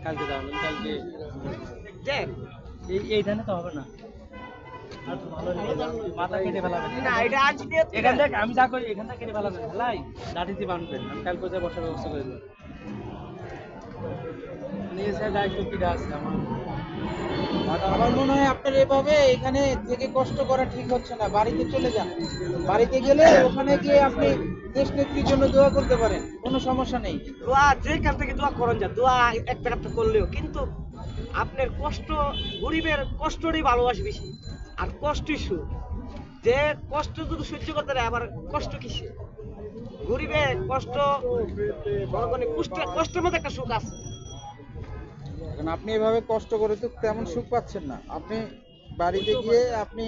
কালকে যাবেন কালকে দেখ এই ধানে তো হবে না। আর তো ভালো নিয়ে যাও, মাথা কেটে ফেলাবেন না এটা আজ নিয়ে এখান থেকে আমি যা করি এখান থেকে কেটে ফেলাবেন ফেলাই লাঠিতে বাঁধবেন আমি কালকে যা বসার ব্যবস্থা করে দেবো নিয়ে স্যার দায়িত্ব কিটা আছে আমার আমার মনে হয় আপনার এভাবে এখানে থেকে কষ্ট করা ঠিক হচ্ছে না, বাড়িতে চলে যান। বাড়িতে গেলে ওখানে গিয়ে আপনি দেশ নেত্রীর জন্য দোয়া করতে পারেন, কোনো সমস্যা নেই। দোয়া যেখান থেকে দোয়া করেন যা দোয়া একটা একটা করলেও কিন্তু আপনার কষ্ট গরিবের কষ্টরই ভালোবাসি বেশি আর কষ্টই সুখ যে কষ্ট যদি সহ্য করতে পারে আবার কষ্ট কিসে গরিবের কষ্ট মনে করেন কষ্টের মধ্যে একটা সুখ আছে এখন আপনি এভাবে কষ্ট করে তো তেমন সুখ পাচ্ছেন না। আপনি বাড়িতে গিয়ে আপনি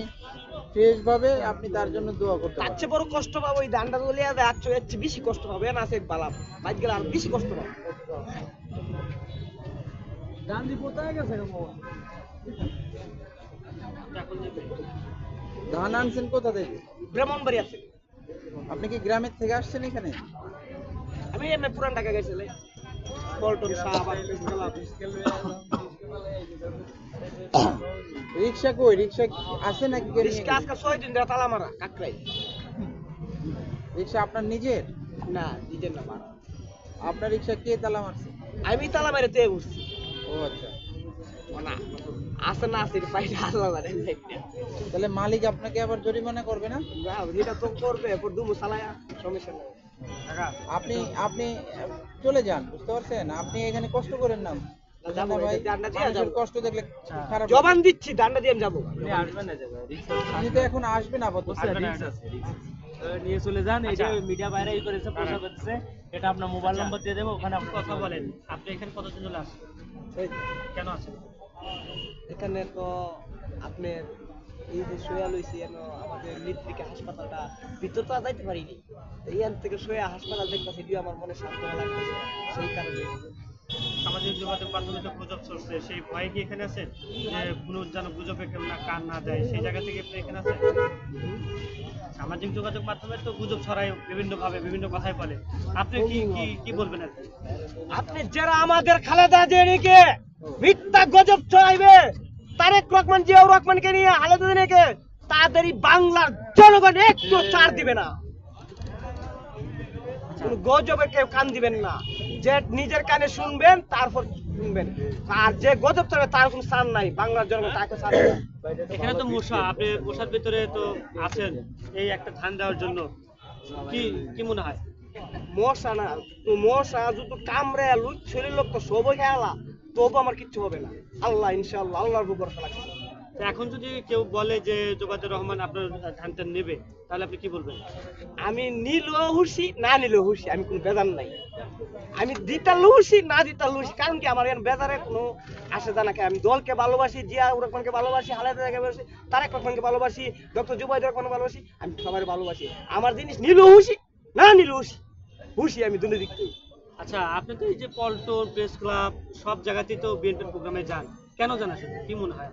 ফ্রেশ ভাবে আপনি তার জন্য দোয়া করতে তার পারেন। চেয়ে বড় কষ্ট পাবো ওই ধানটা তুলিয়া দেয় এর চেয়ে বেশি কষ্ট পাবো না সে বালাম বাইক গেলে আর বেশি কষ্ট পাবো গান্ধী কোথায় গেছে ধান আনছেন কোথা থেকে? ব্রাহ্মণবাড়ি আছে আপনি কি গ্রামের থেকে আসছেন এখানে? আমি এমনি পুরান ঢাকা গেছিলাম পল্টন শাহবাগ রিক্সা কই? রিক্সা আছে নাকি? কে নিয়ে রিস্কা গেছে? আজকে 6 দিন ধরে তালা মারা কাকরাই রিক্সা আপনার নিজের? না নিজের না মারা আপনার রিক্সা কে তালা মারছে? আমি তালা মেরে তে উঠছি ও আচ্ছা, না আছে না আছে পাইটা আল্লাহ জানে তাহলে মালিক আপনাকে আবার জরিমানা করবে না? না এটা তো করবে এরপর দুমু চালায়া সমস্যা নেই আপনি আপনি চলে যান, বুঝতে পারছেন? আপনি এখানে কষ্ট করেন না, বুঝলেন না ভাই? জান্নাত দিয়া মানুষের যাবো। কষ্ট দেখলে খারাপ লাগে। জবান দিচ্ছি দান্ডা দিয়ে আমি যাবো আপনি আসবেন না যাবে রিক্সা আপনি তো এখন আসবেন আপাতত। রিক্সা আছে নিয়ে চলে যান এই যে মিডিয়া বাইরে ই করেছে প্রচার করতেছে এটা আপনার মোবাইল নম্বর দিয়ে দেবো ওখানে আপনি কথা বলেন আপনি এখানে কতদিন হলো আসেন কেন আসেন এখানে তো আপনি এই যে সোয়া লইছি আমাদের নেত্রিকা হাসপাতালটা ভিতর তো আর যাইতে পারিনি এইখান থেকে সোয়া হাসপাতাল দেখতেছি এটিও আমার মনে সান্ত্বনা লাগতেছে সেই কারণে সামাজিক যোগাযোগ মাধ্যমে তো গুজব চলছে সেই ভয়ে কি এখানে আছেন যে কোনো যেন গুজবে কেউ না কান না দেয় সেই জায়গা থেকে আপনি এখানে আছেন সামাজিক যোগাযোগ মাধ্যমে তো গুজব ছড়ায় বিভিন্ন ভাবে বিভিন্ন কথাই বলে আপনি কি কি কি বলবেন আর কি? আপনি যারা আমাদের খালেদা জিয়াকে মিথ্যা গজব ছড়াইবে তারেক রহমান জিয়াউর রহমানকে নিয়ে খালেদা জিয়াকে তাদেরই বাংলার জনগণ একটু ছাড় দিবে না কোনো গজবে কেউ কান দিবেন না যে নিজের কানে শুনবেন তারপর শুনবেন আর যে গজব ছড়াবে তার কোনো ছাড় নাই বাংলার জনগণ তাকে ছাড় দেবে না। এখানে তো মশা আপনি মশার ভিতরে তো আছেন এই একটা ধান দেওয়ার জন্য কি কি মনে হয় মশা না তো মশা যদি কামড়ে লুট শরীর লোক তো সবই খেলা তবু আমার কিচ্ছু হবে না আল্লাহ ইনশাআল্লাহ আল্লাহর উপর ভরসা রাখছি তো এখন যদি কেউ বলে যে জোবায়দুর রহমান আপনার ধানটা নেবে তাহলে আপনি কি বলবেন আমি নিলেও হুশি না নিলেও হুশি আমি কোনো বেজার নাই আমি দিতা লুসি না দিতা লুসি কারণ কি আমার এখানে বেজারে কোনো আসে জানাকে আমি দলকে ভালোবাসি জিয়াউর রহমানকে ভালোবাসি খালেদা জিয়াকে ভালোবাসি তারেক রহমানকে ভালোবাসি ডক্টর জুবাইদুর রহমানকে ভালোবাসি আমি সবাই ভালোবাসি আমার জিনিস নিলেও হুশি না নিলেও হুশি হুশি আমি দুটো দিক থেকে আচ্ছা আপনি তো এই যে পল্টন প্রেস ক্লাব সব জায়গাতেই তো বিএনপির প্রোগ্রামে যান কেন জান আসলে কি মনে হয়